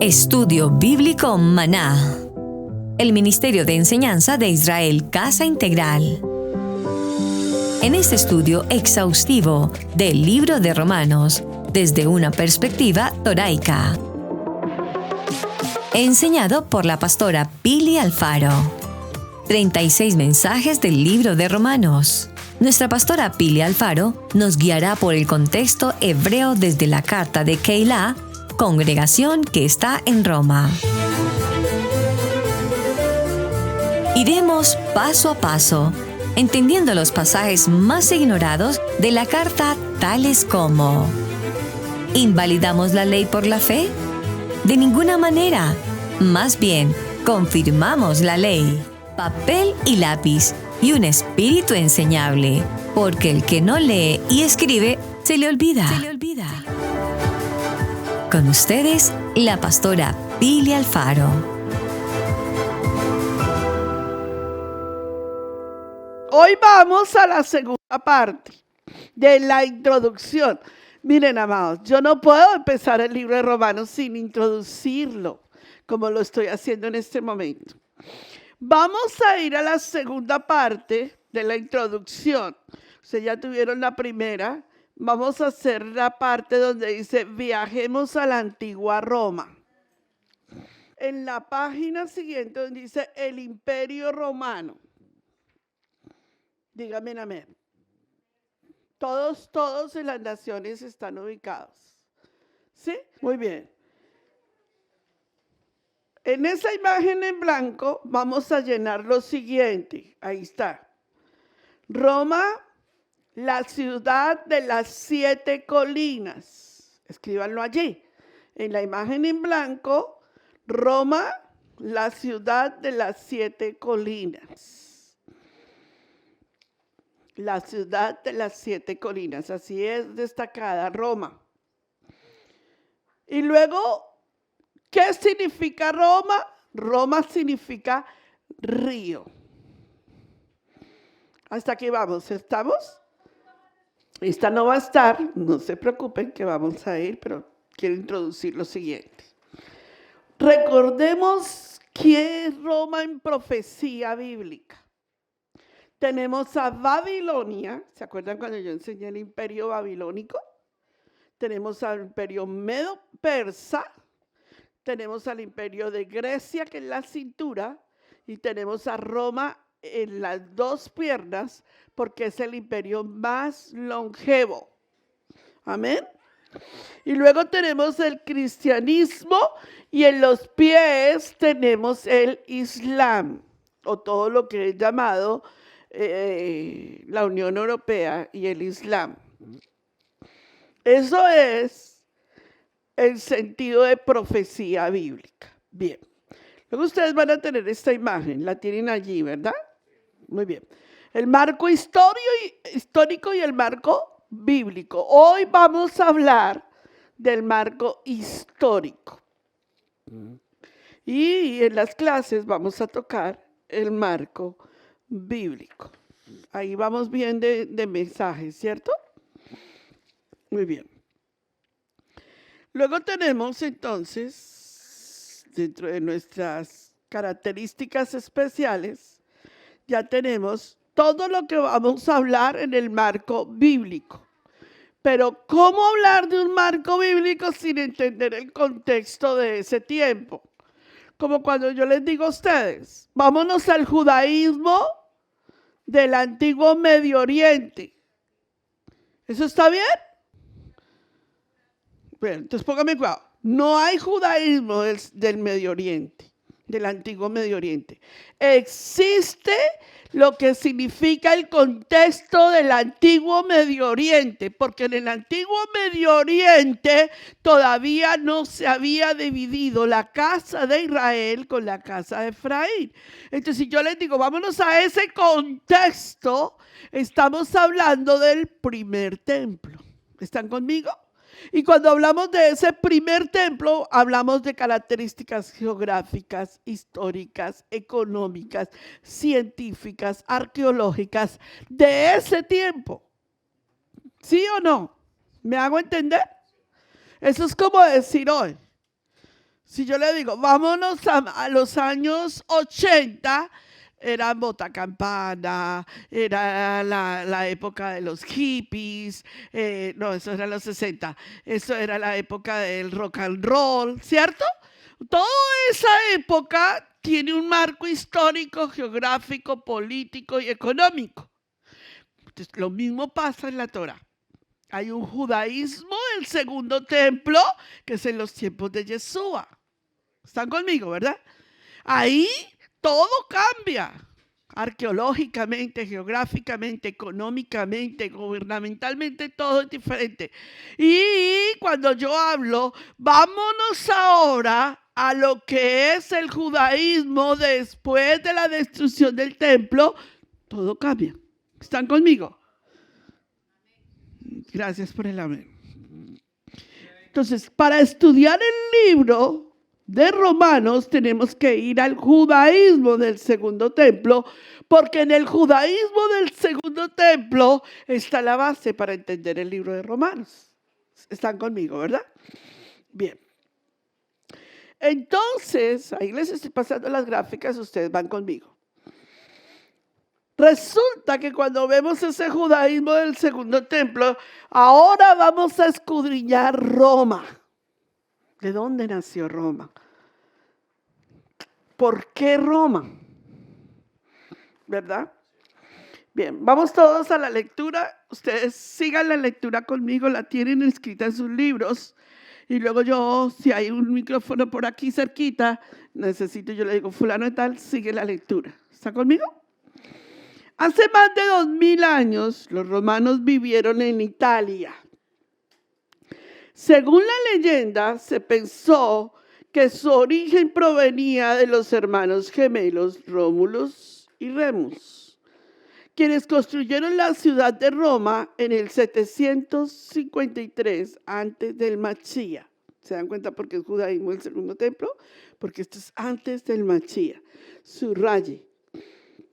Estudio Bíblico Maná. El Ministerio de Enseñanza de Israel Casa Integral. En este estudio exhaustivo del libro de Romanos, desde una perspectiva toraica. Enseñado por la pastora Pili Alfaro. 36 mensajes del libro de Romanos. Nuestra pastora Pili Alfaro nos guiará por el contexto hebreo desde la carta de Keilah, congregación que está en Roma. Iremos paso a paso, entendiendo los pasajes más ignorados de la carta, tales como: ¿invalidamos la ley por la fe? De ninguna manera. Más bien, confirmamos la ley. Papel y lápiz y un espíritu enseñable, porque el que no lee y escribe se le olvida. Con ustedes, la pastora Pili Alfaro. Hoy vamos a la segunda parte de la introducción. Miren, amados, yo no puedo empezar el libro de Romanos sin introducirlo, como lo estoy haciendo en este momento. Vamos a ir a la segunda parte de la introducción. Ustedes ya tuvieron la primera. Vamos a hacer la parte donde dice viajemos a la antigua Roma. En la página siguiente donde dice el Imperio Romano. Díganme amén. Todos en las naciones están ubicados. ¿Sí? Muy bien. En esa imagen en blanco vamos a llenar lo siguiente. Ahí está. Roma, la ciudad de las 7 colinas. Escríbanlo allí. En la imagen en blanco, Roma, la ciudad de las 7 colinas. La ciudad de las 7 colinas. Así es destacada Roma. Y luego, ¿qué significa Roma? Roma significa río. Hasta aquí vamos, ¿estamos? Esta no va a estar, no se preocupen que vamos a ir, pero quiero introducir lo siguiente. Recordemos quién es Roma en profecía bíblica. Tenemos a Babilonia, ¿se acuerdan cuando yo enseñé el imperio babilónico? Tenemos al imperio medo-persa, tenemos al imperio de Grecia, que es la cintura, y tenemos a Roma en las 2 piernas, porque es el imperio más longevo. Amén. Y luego tenemos el cristianismo y en los pies tenemos el Islam, o todo lo que es llamado la Unión Europea y el Islam. Eso es el sentido de profecía bíblica. Bien. Luego ustedes van a tener esta imagen, la tienen allí, ¿verdad? Muy bien. El marco histórico y el marco bíblico. Hoy vamos a hablar del marco histórico. Y en las clases vamos a tocar el marco bíblico. Ahí vamos bien de mensajes, ¿cierto? Muy bien. Luego tenemos entonces, dentro de nuestras características especiales, ya tenemos todo lo que vamos a hablar en el marco bíblico. Pero ¿cómo hablar de un marco bíblico sin entender el contexto de ese tiempo? Como cuando yo les digo a ustedes, vámonos al judaísmo del antiguo Medio Oriente. ¿Eso está bien? Bueno, entonces póngame cuidado. No hay judaísmo del Medio Oriente, del antiguo Medio Oriente. Existe lo que significa el contexto del antiguo Medio Oriente, porque en el antiguo Medio Oriente todavía no se había dividido la casa de Israel con la casa de Efraín. Entonces, si yo les digo, vámonos a ese contexto, estamos hablando del primer templo. ¿Están conmigo? Y cuando hablamos de ese primer templo, hablamos de características geográficas, históricas, económicas, científicas, arqueológicas de ese tiempo. ¿Sí o no? ¿Me hago entender? Eso es como decir hoy, Si yo le digo, vámonos a los años 80, era bota campana, era la época de los hippies, no, eso era los 60, eso era la época del rock and roll, ¿cierto? Toda esa época tiene un marco histórico, geográfico, político y económico. Entonces, lo mismo pasa en la Torá. Hay un judaísmo del segundo templo, que es en los tiempos de Yeshua. ¿Están conmigo, verdad? Ahí todo cambia. Arqueológicamente, geográficamente, económicamente, gubernamentalmente, todo es diferente. Y cuando yo hablo, vámonos ahora a lo que es el judaísmo después de la destrucción del templo, todo cambia. ¿Están conmigo? Gracias por el amén. Entonces, para estudiar el libro de Romanos tenemos que ir al judaísmo del segundo templo, porque en el judaísmo del segundo templo está la base para entender el libro de Romanos. ¿Están conmigo, verdad? Bien. Entonces, ahí les estoy pasando las gráficas, ustedes van conmigo. Resulta que cuando vemos ese judaísmo del segundo templo, ahora vamos a escudriñar Roma. ¿De dónde nació Roma? ¿Por qué Roma? ¿Verdad? Bien, vamos todos a la lectura. Ustedes sigan la lectura conmigo, la tienen escrita en sus libros. Y luego yo, si hay un micrófono por aquí cerquita, yo le digo, fulano de tal, sigue la lectura. ¿Está conmigo? Hace más de 2000 años, los romanos vivieron en Italia. Según la leyenda, se pensó que su origen provenía de los hermanos gemelos Rómulus y Remus, quienes construyeron la ciudad de Roma en el 753 antes del Machía. ¿Se dan cuenta por qué es judaísmo el segundo templo? Porque esto es antes del Machía. Subraye.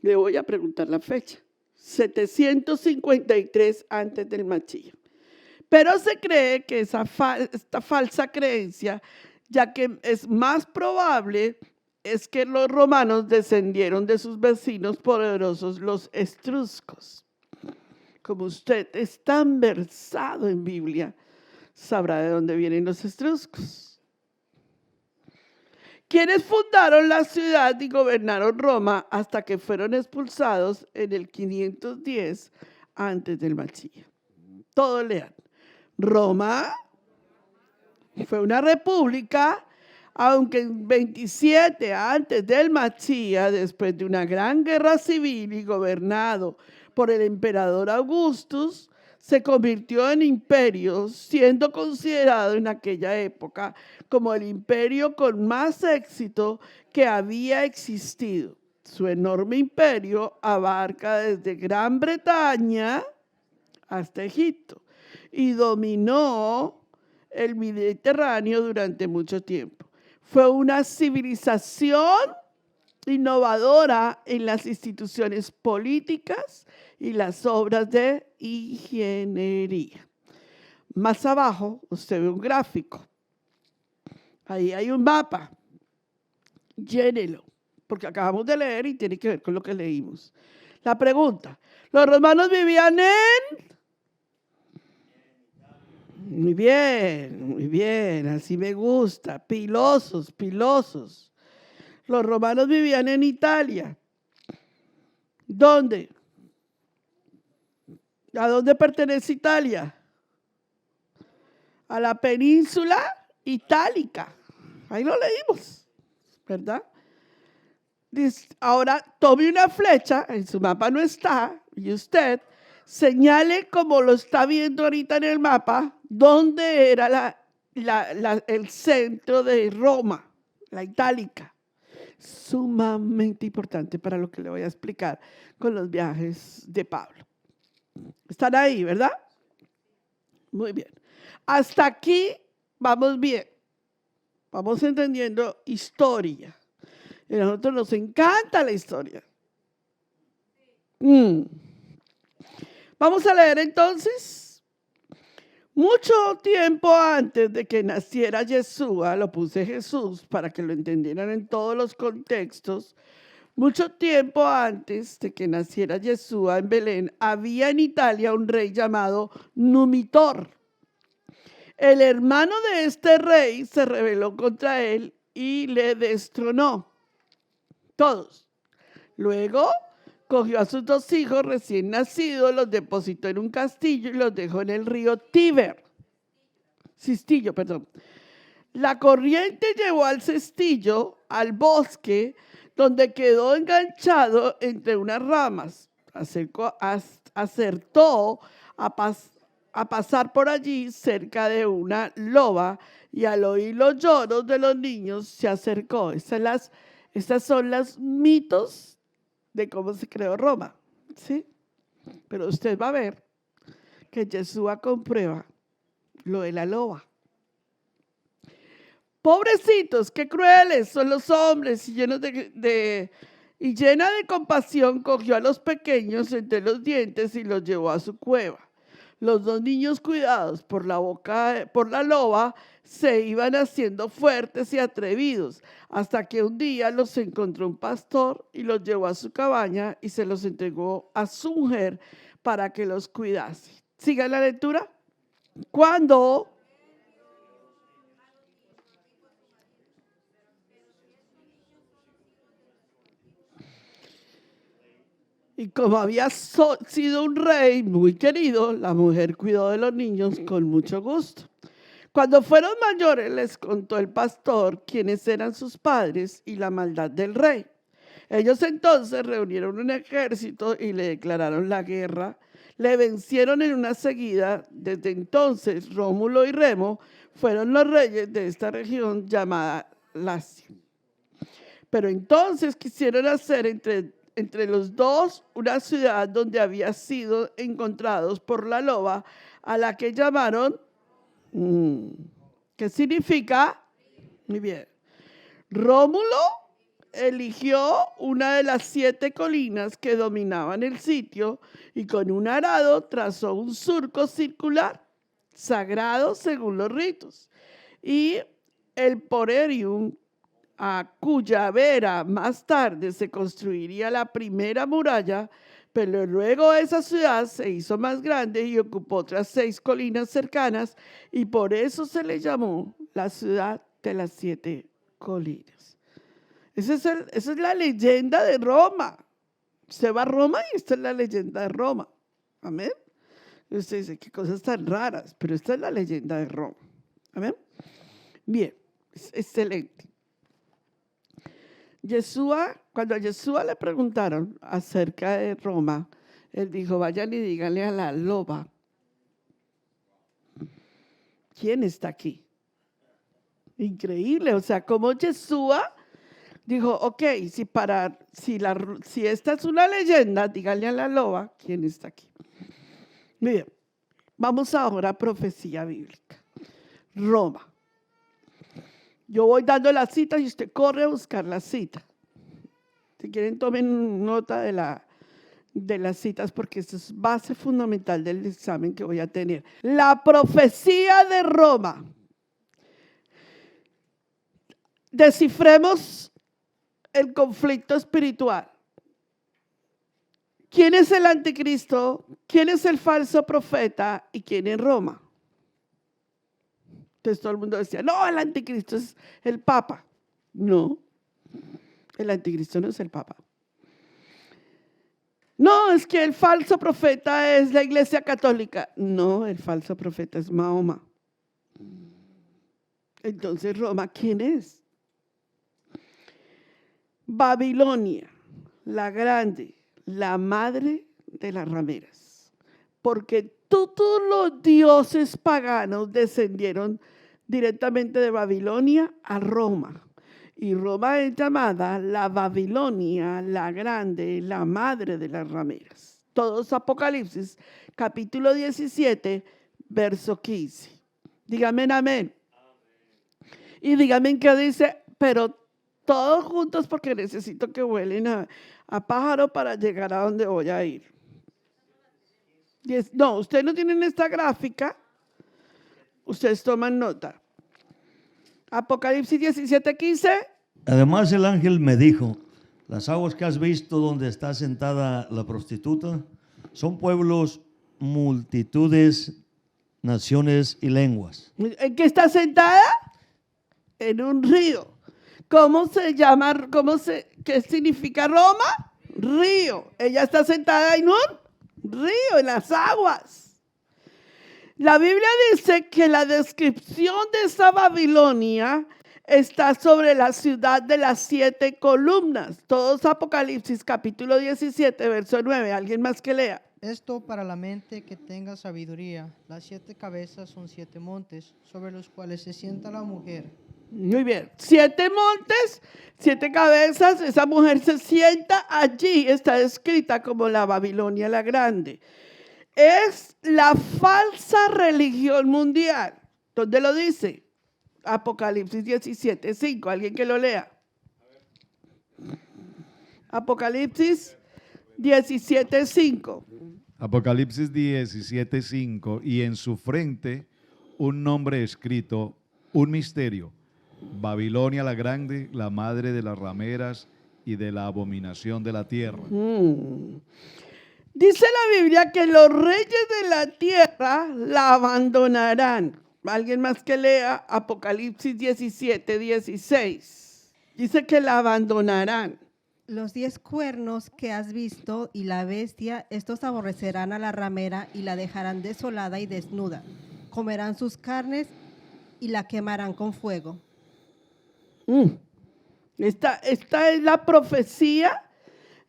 Le voy a preguntar la fecha. 753 antes del Machía. Pero se cree que esta falsa creencia, ya que es más probable, es que los romanos descendieron de sus vecinos poderosos, los etruscos. Como usted es tan versado en Biblia, sabrá de dónde vienen los etruscos. Quienes fundaron la ciudad y gobernaron Roma hasta que fueron expulsados en el 510 antes del Machía. Todos lean. Roma fue una república, aunque en 27 antes del Machía, después de una gran guerra civil y gobernado por el emperador Augustus, se convirtió en imperio, siendo considerado en aquella época como el imperio con más éxito que había existido. Su enorme imperio abarca desde Gran Bretaña hasta Egipto y dominó el Mediterráneo durante mucho tiempo. Fue una civilización innovadora en las instituciones políticas y las obras de ingeniería. Más abajo usted ve un gráfico. Ahí hay un mapa. Llénelo, porque acabamos de leer y tiene que ver con lo que leímos. La pregunta, ¿los romanos vivían en? Muy bien, así me gusta. Pilosos. Los romanos vivían en Italia. ¿Dónde? ¿A dónde pertenece Italia? A la península itálica. Ahí lo leímos, ¿verdad? Ahora tome una flecha, en su mapa no está, y usted señale como lo está viendo ahorita en el mapa, dónde era el centro de Roma, la itálica. Sumamente importante para lo que le voy a explicar con los viajes de Pablo. ¿Están ahí, verdad? Muy bien. Hasta aquí vamos bien. Vamos entendiendo historia. Y a nosotros nos encanta la historia. Vamos a leer entonces. Mucho tiempo antes de que naciera Yeshua, lo puse Jesús para que lo entendieran en todos los contextos. Mucho tiempo antes de que naciera Yeshua en Belén, había en Italia un rey llamado Numitor. El hermano de este rey se rebeló contra él y le destronó. Todos. Luego cogió a sus 2 hijos recién nacidos, los depositó en un castillo y los dejó en el río Cistillo, perdón. La corriente llevó al cestillo al bosque, donde quedó enganchado entre unas ramas. Acertó a pasar por allí cerca de una loba y al oír los lloros de los niños se acercó. Estas son los mitos de cómo se creó Roma, ¿sí? Pero usted va a ver que Yeshua comprueba lo de la loba. Pobrecitos, qué crueles son los hombres, y llena de compasión cogió a los pequeños entre los dientes y los llevó a su cueva. Los 2 niños, cuidados por la loba, se iban haciendo fuertes y atrevidos, hasta que un día los encontró un pastor y los llevó a su cabaña y se los entregó a su mujer para que los cuidase. ¿Siga la lectura? Y como había sido un rey muy querido, la mujer cuidó de los niños con mucho gusto. Cuando fueron mayores, les contó el pastor quiénes eran sus padres y la maldad del rey. Ellos entonces reunieron un ejército y le declararon la guerra. Le vencieron en una seguida. Desde entonces, Rómulo y Remo fueron los reyes de esta región llamada Lacia. Pero entonces quisieron hacer entre los dos una ciudad donde había sido encontrados por la loba, a la que llamaron, ¿qué significa? Muy bien. Rómulo eligió una de las 7 colinas que dominaban el sitio y con un arado trazó un surco circular, sagrado según los ritos. Y el Porerium, a cuya vera más tarde se construiría la primera muralla, pero luego esa ciudad se hizo más grande y ocupó otras 6 colinas cercanas, y por eso se le llamó la ciudad de las 7 colinas. Esa es la leyenda de Roma. Usted va a Roma y esta es la leyenda de Roma. Amén. Y usted dice, qué cosas tan raras, pero esta es la leyenda de Roma. Amén. Bien, excelente. Cuando a Yeshua le preguntaron acerca de Roma, él dijo, vayan y díganle a la loba, ¿quién está aquí? Increíble, o sea, como Yeshua dijo, ok, si esta es una leyenda, díganle a la loba, ¿quién está aquí? Bien, vamos ahora a profecía bíblica. Roma. Yo voy dando la cita y usted corre a buscar la cita. Si quieren, tomen nota de las citas, porque esto es base fundamental del examen que voy a tener. La profecía de Roma. Descifremos el conflicto espiritual. ¿Quién es el anticristo? ¿Quién es el falso profeta? ¿Y quién es Roma? Entonces todo el mundo decía, no, el anticristo es el Papa. No, el anticristo no es el Papa. No, es que el falso profeta es la Iglesia Católica. No, el falso profeta es Mahoma. Entonces, Roma, ¿quién es? Babilonia, la grande, la madre de las rameras. Porque todos los dioses paganos descendieron directamente de Babilonia a Roma. Y Roma es llamada la Babilonia, la grande, la madre de las rameras. Todos Apocalipsis, capítulo 17, verso 15. Díganme amén. Y díganme qué dice, pero todos juntos porque necesito que huelen a pájaro para llegar a donde voy a ir. No, ustedes no tienen esta gráfica, Ustedes toman nota. Apocalipsis 17:15. Además el ángel me dijo, las aguas que has visto donde está sentada la prostituta son pueblos, multitudes, naciones y lenguas. ¿En qué está sentada? En un río. ¿Cómo se llama? ¿Qué significa Roma? Río. Ella está sentada en un río, en las aguas. La Biblia dice que la descripción de esa Babilonia está sobre la ciudad de las 7 columnas. Todos Apocalipsis capítulo 17, verso 9. ¿Alguien más que lea? Esto para la mente que tenga sabiduría. Las 7 cabezas son 7 montes, sobre los cuales se sienta la mujer. Muy bien. 7 montes, 7 cabezas. Esa mujer se sienta allí. Está descrita como la Babilonia la Grande. Es la falsa religión mundial. ¿Dónde lo dice? Apocalipsis 17, 5. ¿Alguien que lo lea? Apocalipsis 17, 5. Apocalipsis 17, 5. Y en su frente un nombre escrito, un misterio. Babilonia la Grande, la madre de las rameras y de la abominación de la tierra. Dice la Biblia que los reyes de la tierra la abandonarán. Alguien más que lea Apocalipsis 17, 16. Dice que la abandonarán. Los 10 cuernos que has visto y la bestia, estos aborrecerán a la ramera y la dejarán desolada y desnuda. Comerán sus carnes y la quemarán con fuego. Esta es la profecía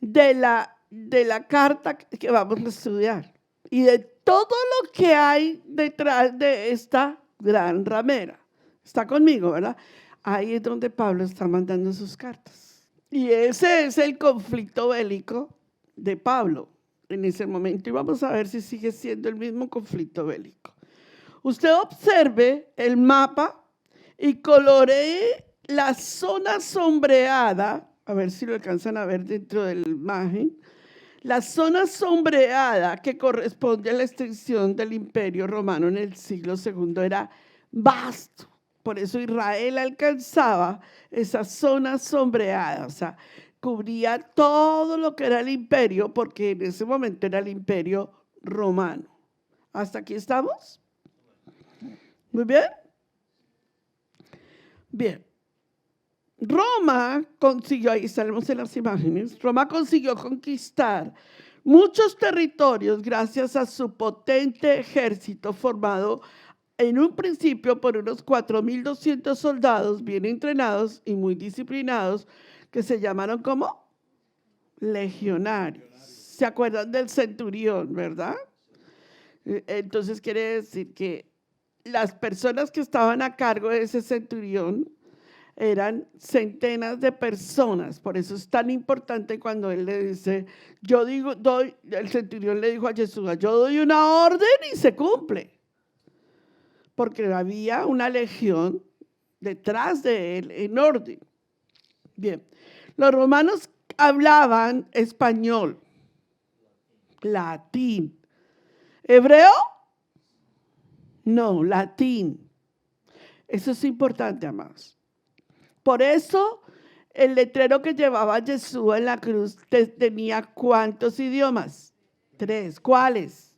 de la carta que vamos a estudiar y de todo lo que hay detrás de esta gran ramera. Está conmigo, ¿verdad? Ahí es donde Pablo está mandando sus cartas. Y ese es el conflicto bélico de Pablo en ese momento. Y vamos a ver si sigue siendo el mismo conflicto bélico. Usted observe el mapa y coloree la zona sombreada, a ver si lo alcanzan a ver dentro de la imagen, la zona sombreada que corresponde a la extensión del Imperio Romano en el siglo II era vasto. Por eso Israel alcanzaba esa zona sombreada, o sea, cubría todo lo que era el imperio, porque en ese momento era el Imperio Romano. ¿Hasta aquí estamos? Muy bien. Bien. Roma consiguió, ahí estaremos en las imágenes, Roma consiguió conquistar muchos territorios gracias a su potente ejército formado en un principio por unos 4,200 soldados bien entrenados y muy disciplinados que se llamaron como legionarios. ¿Se acuerdan del centurión, verdad? Entonces quiere decir que las personas que estaban a cargo de ese centurión eran centenas de personas. Por eso es tan importante cuando él le dice, el centurión le dijo a Jesús, yo doy una orden y se cumple. Porque había una legión detrás de él en orden. Bien, los romanos hablaban español, latín. ¿Hebreo? No, latín. Eso es importante, amados. Por eso el letrero que llevaba Jesús en la cruz tenía ¿cuántos idiomas? 3. ¿Cuáles?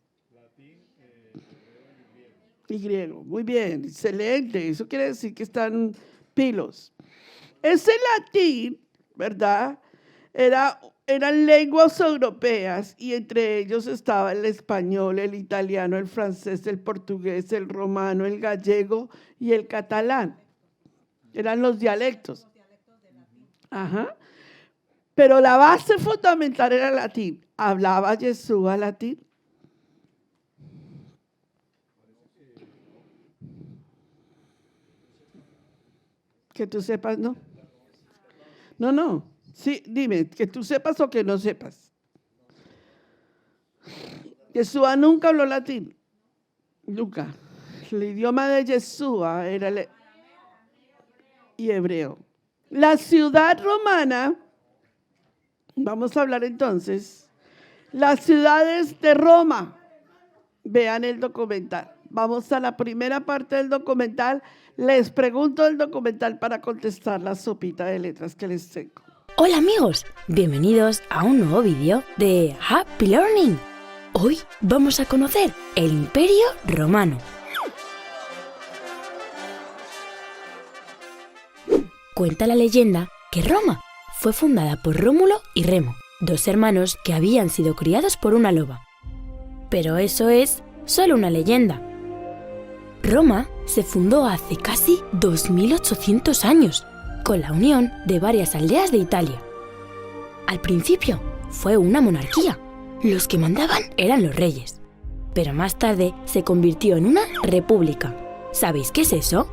Y griego. Muy bien, excelente. Eso quiere decir que están pilos. Ese latín, ¿verdad? Eran lenguas europeas y entre ellos estaba el español, el italiano, el francés, el portugués, el romano, el gallego y el catalán. Eran los dialectos. Ajá. Pero la base fundamental era el latín. ¿Hablaba Jesús latín? Que tú sepas, ¿no? No. Sí, dime, que tú sepas o que no sepas. Yeshua nunca habló latín. Nunca. El idioma de Yeshua era y hebreo. La ciudad romana, vamos a hablar entonces, las ciudades de Roma. Vean el documental. Vamos a la primera parte del documental. Les pregunto el documental para contestar la sopita de letras que les tengo. Hola amigos, bienvenidos a un nuevo vídeo de Happy Learning. Hoy vamos a conocer el Imperio Romano. Cuenta la leyenda que Roma fue fundada por Rómulo y Remo, dos hermanos que habían sido criados por una loba. Pero eso es solo una leyenda. Roma se fundó hace casi 2800 años, con la unión de varias aldeas de Italia. Al principio fue una monarquía. Los que mandaban eran los reyes. Pero más tarde se convirtió en una república. ¿Sabéis qué es eso?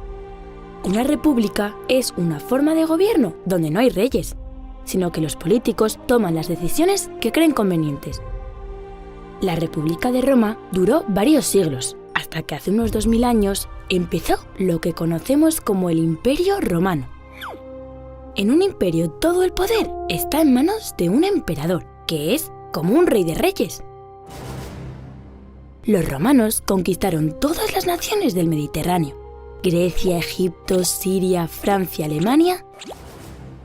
Una república es una forma de gobierno donde no hay reyes, sino que los políticos toman las decisiones que creen convenientes. La República de Roma duró varios siglos, hasta que hace unos 2000 años empezó lo que conocemos como el Imperio Romano. En un imperio todo el poder está en manos de un emperador, que es como un rey de reyes. Los romanos conquistaron todas las naciones del Mediterráneo: Grecia, Egipto, Siria, Francia, Alemania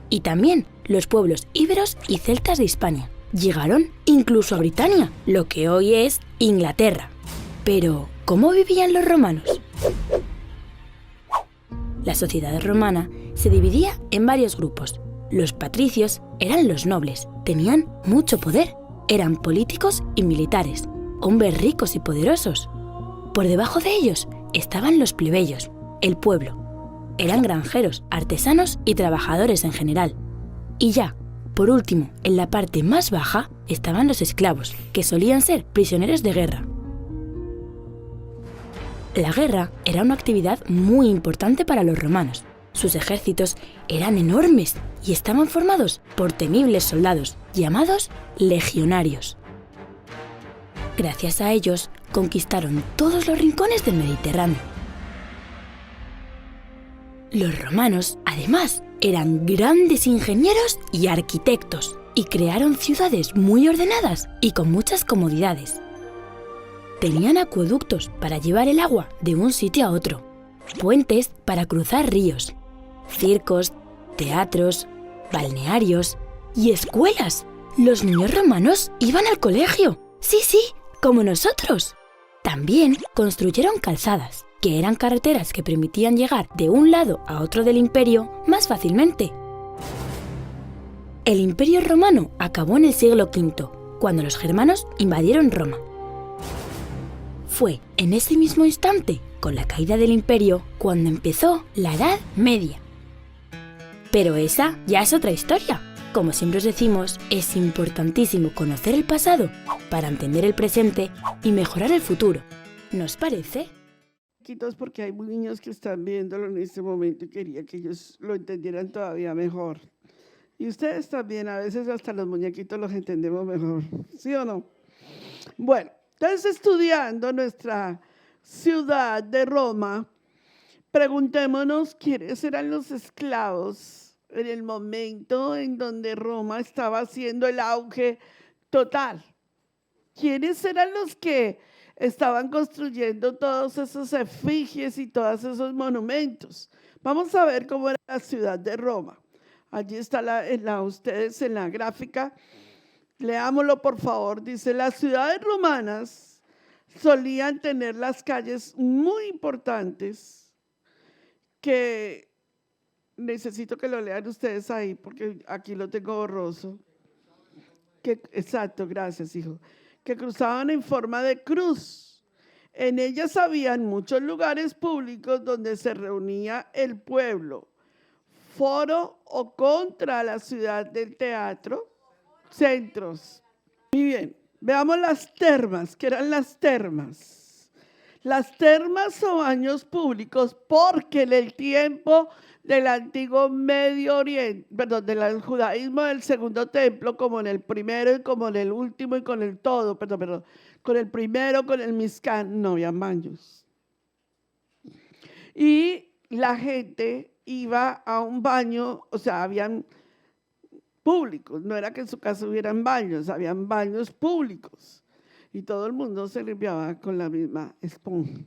y también los pueblos íberos y celtas de Hispania. Llegaron incluso a Britania, lo que hoy es Inglaterra. Pero, ¿cómo vivían los romanos? La sociedad romana se dividía en varios grupos. Los patricios eran los nobles, tenían mucho poder, eran políticos y militares, hombres ricos y poderosos. Por debajo de ellos estaban los plebeyos, el pueblo. Eran granjeros, artesanos y trabajadores en general. Y ya, por último, en la parte más baja estaban los esclavos, que solían ser prisioneros de guerra. La guerra era una actividad muy importante para los romanos. Sus ejércitos eran enormes y estaban formados por temibles soldados, llamados legionarios. Gracias a ellos, conquistaron todos los rincones del Mediterráneo. Los romanos, además, eran grandes ingenieros y arquitectos, y crearon ciudades muy ordenadas y con muchas comodidades. Tenían acueductos para llevar el agua de un sitio a otro, puentes para cruzar ríos, circos, teatros, balnearios y escuelas. Los niños romanos iban al colegio. Sí, como nosotros. También construyeron calzadas, que eran carreteras que permitían llegar de un lado a otro del imperio más fácilmente. El Imperio Romano acabó en el siglo V, cuando los germanos invadieron Roma. Fue en ese mismo instante, con la caída del imperio, cuando empezó la Edad Media. Pero esa ya es otra historia. Como siempre os decimos, es importantísimo conocer el pasado para entender el presente y mejorar el futuro. ¿No os parece? Porque hay niños que están viéndolo en este momento y quería que ellos lo entendieran todavía mejor. Y ustedes también, a veces hasta los muñequitos los entendemos mejor, ¿sí o no? Bueno, entonces estudiando nuestra ciudad de Roma, preguntémonos quiénes eran los esclavos en el momento en donde Roma estaba haciendo el auge total. ¿Quiénes eran los que estaban construyendo todos esos efigies y todos esos monumentos? Vamos a ver cómo era la ciudad de Roma. Allí está ustedes en la gráfica. Leámoslo, por favor. Dice, las ciudades romanas solían tener las calles muy importantes que necesito que lo lean ustedes ahí porque aquí lo tengo borroso. Exacto, gracias, hijo. Que cruzaban en forma de cruz. En ellas habían muchos lugares públicos donde se reunía el pueblo, foro o contra la ciudad del teatro, centros. Muy bien, veamos las termas. ¿Qué eran las termas? Las termas o baños públicos, porque en el tiempo del antiguo Medio Oriente, del judaísmo del segundo templo, como en el primero y como en el último y con el todo, con el primero, con el Mizcán, no había baños. Y la gente iba a un baño, o sea, habían públicos, no era que en su casa hubieran baños, habían baños públicos y todo el mundo se limpiaba con la misma esponja.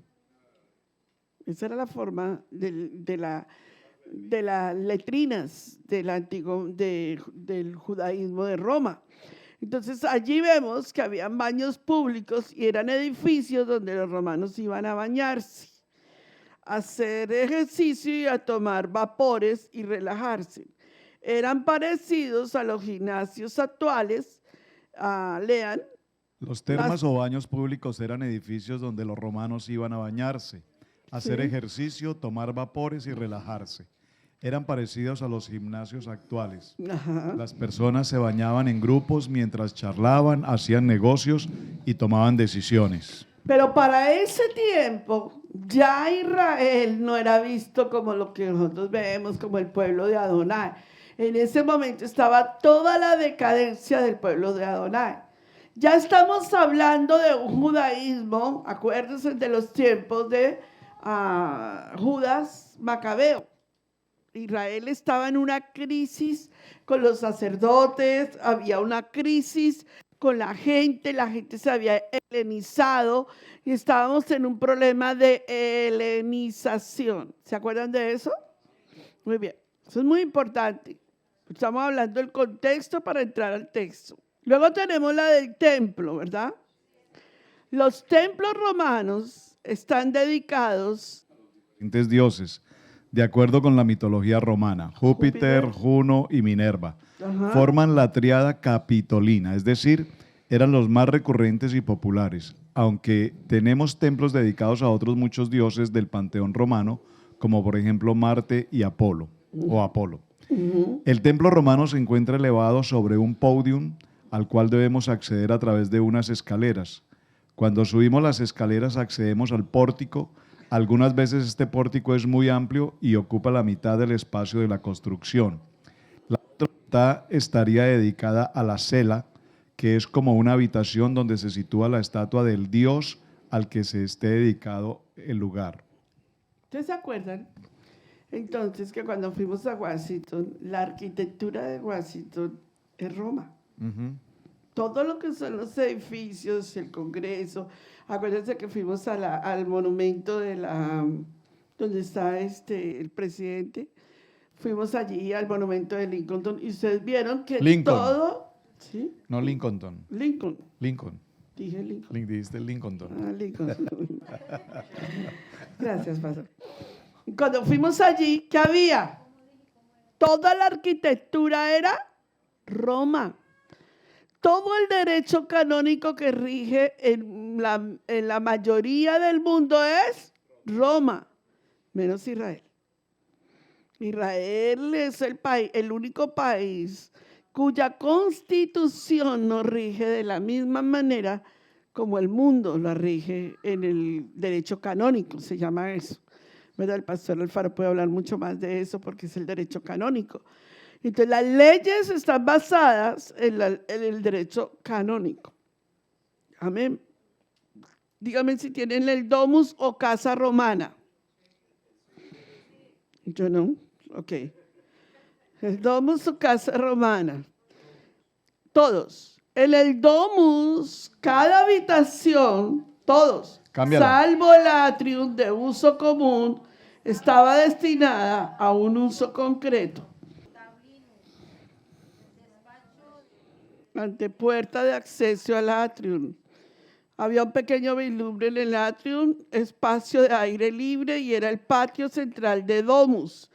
Esa era la forma de las letrinas del judaísmo de Roma. Entonces allí vemos que habían baños públicos y eran edificios donde los romanos iban a bañarse, a hacer ejercicio y a tomar vapores y relajarse. Eran parecidos a los gimnasios actuales. Lean. Los termas o baños públicos eran edificios donde los romanos iban a bañarse, hacer ejercicio, tomar vapores y relajarse. Eran parecidos a los gimnasios actuales. Ajá. Las personas se bañaban en grupos mientras charlaban, hacían negocios y tomaban decisiones. Pero para ese tiempo ya Israel no era visto como lo que nosotros vemos como el pueblo de Adonai. En ese momento estaba toda la decadencia del pueblo de Adonai. Ya estamos hablando de un judaísmo, acuérdense de los tiempos de Judas Macabeo. Israel estaba en una crisis con los sacerdotes, había una crisis con la gente se había helenizado y estábamos en un problema de helenización. ¿Se acuerdan de eso? Muy bien, eso es muy importante. Estamos hablando del contexto para entrar al texto. Luego tenemos la del templo, ¿verdad? Los templos romanos están dedicados a diferentes dioses, de acuerdo con la mitología romana. Júpiter, Juno y Minerva forman la tríada capitolina, es decir, eran los más recurrentes y populares, aunque tenemos templos dedicados a otros muchos dioses del panteón romano, como por ejemplo Marte y Apolo, o Apolo. El templo romano se encuentra elevado sobre un podium al cual debemos acceder a través de unas escaleras. Cuando subimos las escaleras accedemos al pórtico. Algunas veces este pórtico es muy amplio y ocupa la mitad del espacio de la construcción. La otra mitad estaría dedicada a la cela, que es como una habitación donde se sitúa la estatua del dios al que se esté dedicado el lugar. ¿Ustedes se acuerdan? Entonces, que cuando fuimos a Washington, la arquitectura de Washington es Roma. Todo lo que son los edificios, el Congreso. Acuérdense que fuimos al monumento donde está el presidente. Fuimos allí al monumento de Lincoln y ustedes vieron que todo... ¿Sí? No Lincoln. Lincoln. Lincoln. Dije Lincoln. Dijiste Lincoln. Lincoln. Gracias, pastor. Cuando fuimos allí, ¿qué había? Toda la arquitectura era Roma. Todo el derecho canónico que rige en la mayoría del mundo es Roma, menos Israel. Israel es el único país cuya constitución nos rige de la misma manera como el mundo la rige en el derecho canónico, se llama eso. ¿Verdad? El pastor Alfaro puede hablar mucho más de eso porque es el derecho canónico. Entonces, las leyes están basadas en el derecho canónico. Amén. Dígame si tienen el domus o casa romana. Yo no. Ok. El domus o casa romana. Todos. En el domus, cada habitación, todos, Cámbiala. salvo el atrium de uso común, estaba destinada a un uso concreto. Antepuerta de acceso al atrium. Había un pequeño vislumbre en el atrium, espacio de aire libre y era el patio central de domus.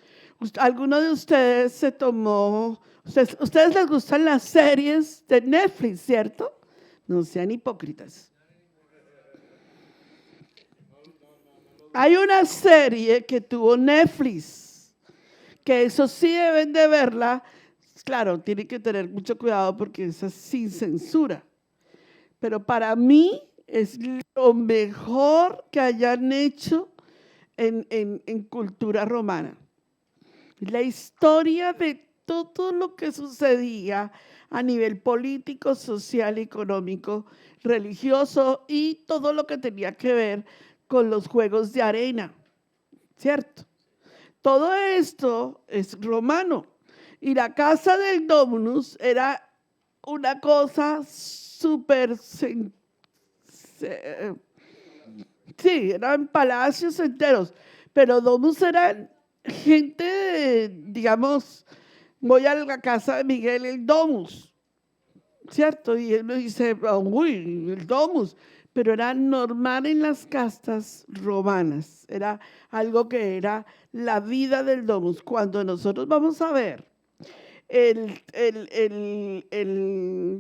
¿Alguno de ustedes se tomó? ¿Ustedes les gustan las series de Netflix, cierto? No sean hipócritas. Hay una serie que tuvo Netflix, que eso sí deben de verla. Claro, tienen que tener mucho cuidado porque esa es sin censura. Pero para mí es lo mejor que hayan hecho en cultura romana. La historia de todo lo que sucedía a nivel político, social, económico, religioso y todo lo que tenía que ver con los juegos de arena, ¿cierto? Todo esto es romano. Y la casa del Dominus era una cosa súper Sí, eran palacios enteros, pero domus eran gente, digamos, voy a la casa de Miguel, el domus, ¿cierto? Y él me dice, uy, el domus, pero era normal en las castas romanas, era algo que era la vida del domus. Cuando nosotros vamos a ver el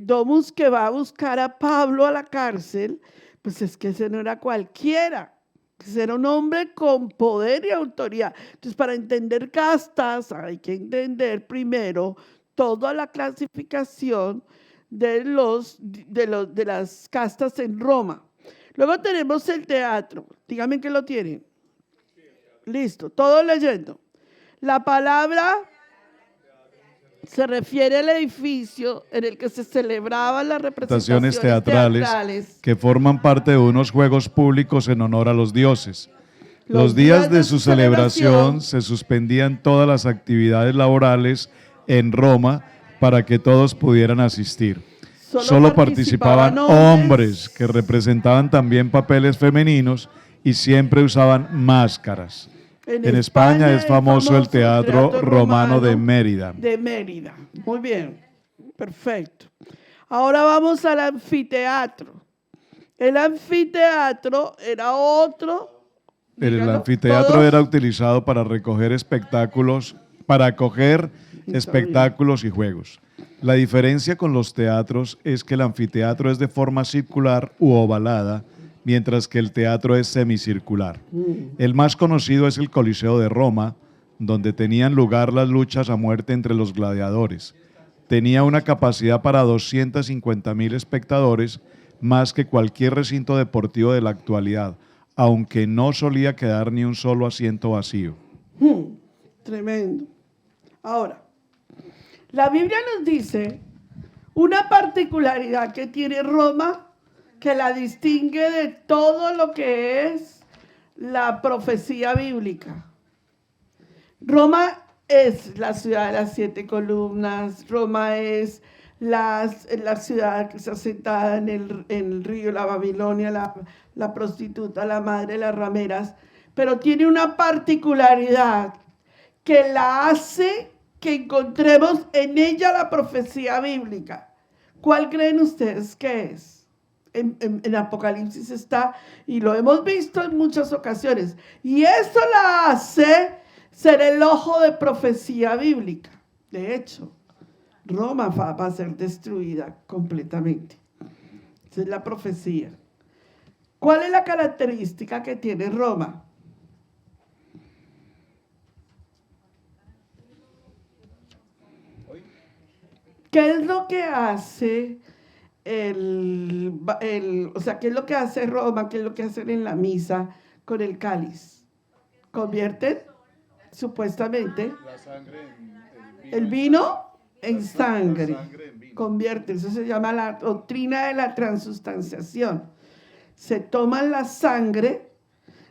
domus que va a buscar a Pablo a la cárcel, pues es que ese no era cualquiera, ese era un hombre con poder y autoridad. Entonces, para entender castas, hay que entender primero toda la clasificación de las castas en Roma. Luego tenemos el teatro. Dígame que lo tienen. Listo, todo leyendo. La palabra se refiere al edificio en el que se celebraban las representaciones teatrales que forman parte de unos juegos públicos en honor a los dioses. Los días de su celebración se suspendían todas las actividades laborales en Roma para que todos pudieran asistir. Solo participaban hombres que representaban también papeles femeninos y siempre usaban máscaras. En España es famoso el Teatro Romano de Mérida. De Mérida. Muy bien. Perfecto. Ahora vamos al anfiteatro. El anfiteatro era otro. El anfiteatro era utilizado para recoger espectáculos, para acoger espectáculos y juegos. La diferencia con los teatros es que el anfiteatro es de forma circular u ovalada, mientras que el teatro es semicircular. El más conocido es el Coliseo de Roma, donde tenían lugar las luchas a muerte entre los gladiadores. Tenía una capacidad para 250.000 espectadores, más que cualquier recinto deportivo de la actualidad, aunque no solía quedar ni un solo asiento vacío. Tremendo. Ahora, la Biblia nos dice una particularidad que tiene Roma que la distingue de todo lo que es la profecía bíblica. Roma es la ciudad de las 7 columnas, Roma es la ciudad que está sentada en el río, la Babilonia, la prostituta, la madre de las rameras, pero tiene una particularidad que la hace que encontremos en ella la profecía bíblica. ¿Cuál creen ustedes que es? En Apocalipsis está, y lo hemos visto en muchas ocasiones, y eso la hace ser el ojo de profecía bíblica. De hecho, Roma va a ser destruida completamente. Esa es la profecía. ¿Cuál es la característica que tiene Roma? ¿Qué es lo que hace qué es lo que hace Roma, qué es lo que hacen en la misa con el cáliz? Convierten, supuestamente, el vino en sangre. Convierten, eso se llama la doctrina de la transustanciación. Se toman la sangre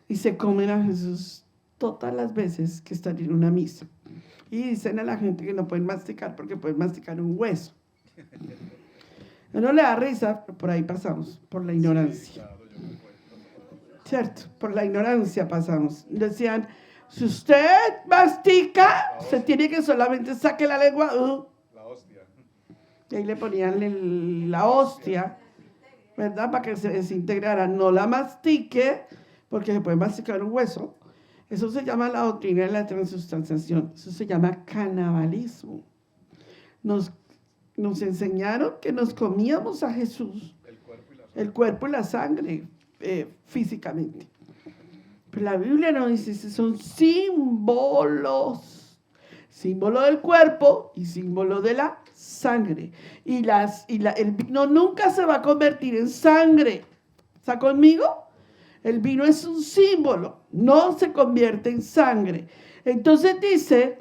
y se comen a Jesús todas las veces que están en una misa. Y dicen a la gente que no pueden masticar porque pueden masticar un hueso. No le da risa, pero por ahí pasamos, por la ignorancia. ¿Cierto? Por la ignorancia pasamos. Decían, si usted mastica, se tiene que solamente saque la lengua. La hostia. Y ahí le ponían la hostia, ¿verdad? Para que se desintegrara. No la mastique, porque se puede masticar un hueso. Eso se llama la doctrina de la transustanciación. Eso se llama canibalismo. Nos enseñaron que nos comíamos a Jesús, el cuerpo y la sangre, físicamente. Pero la Biblia nos dice que son símbolos, símbolo del cuerpo y símbolo de la sangre. El vino nunca se va a convertir en sangre. ¿Está conmigo? El vino es un símbolo, no se convierte en sangre. Entonces dice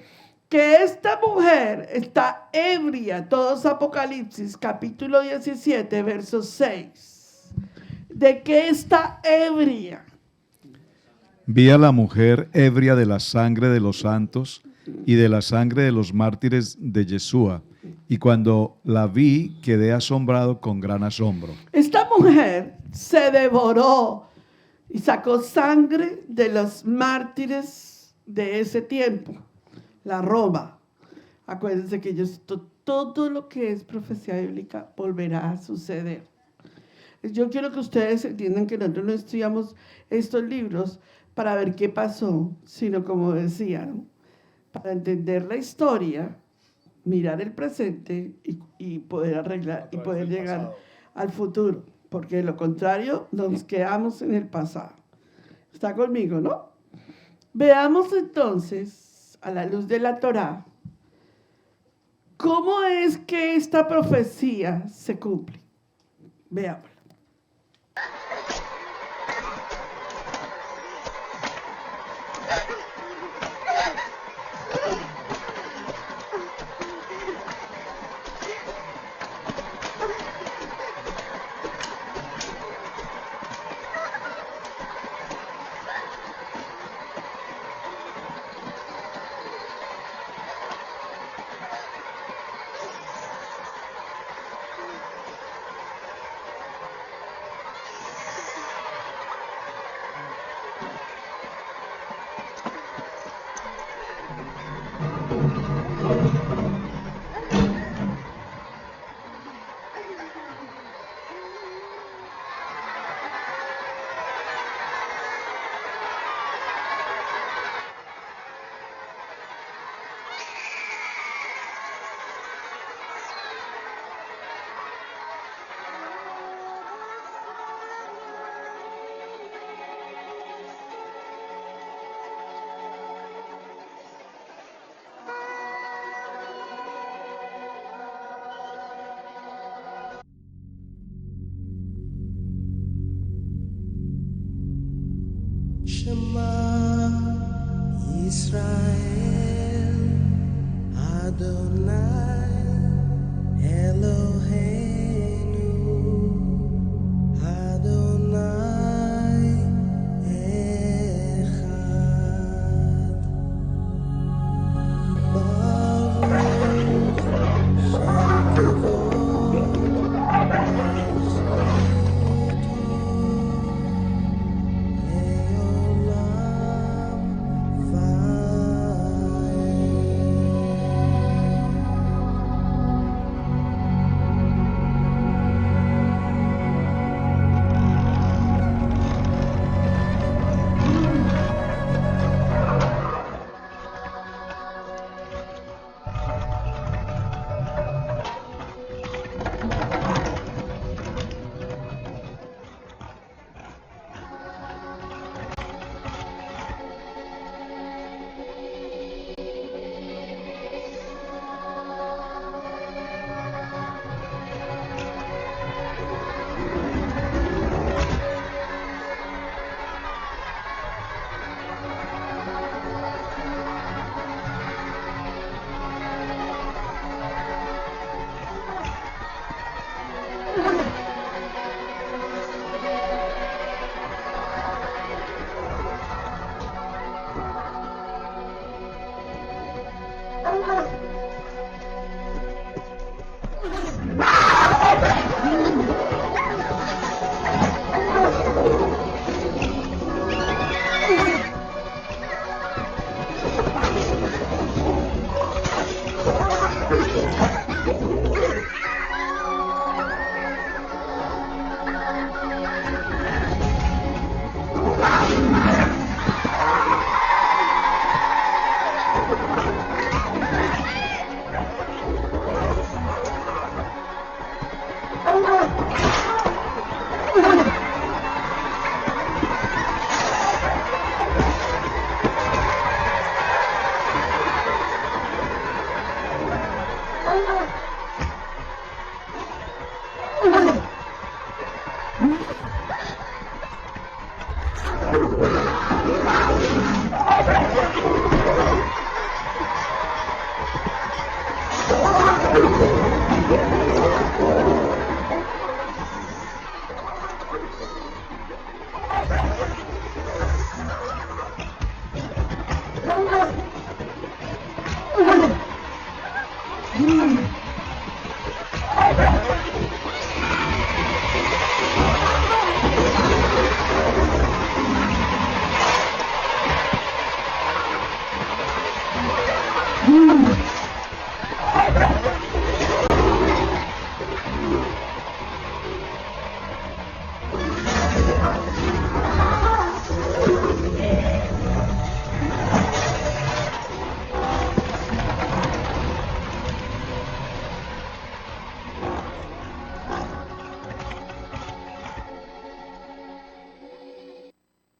que esta mujer está ebria, todos Apocalipsis, capítulo 17, verso 6. ¿De qué está ebria? Vi a la mujer ebria de la sangre de los santos y de la sangre de los mártires de Yeshua, y cuando la vi quedé asombrado con gran asombro. Esta mujer se devoró y sacó sangre de los mártires de ese tiempo, la Roma. Acuérdense que todo lo que es profecía bíblica volverá a suceder. Yo quiero que ustedes entiendan que nosotros no estudiamos estos libros para ver qué pasó, sino como decían, para entender la historia, mirar el presente y poder arreglar y poder llegar al futuro, porque de lo contrario nos quedamos en el pasado. ¿Está conmigo, no? Veamos entonces, a la luz de la Torá, cómo es que esta profecía se cumple. Veamos. Shema Israel Adonai Eloheinu Adonai Echad Baruch Shem Kavod Leolam Vaed.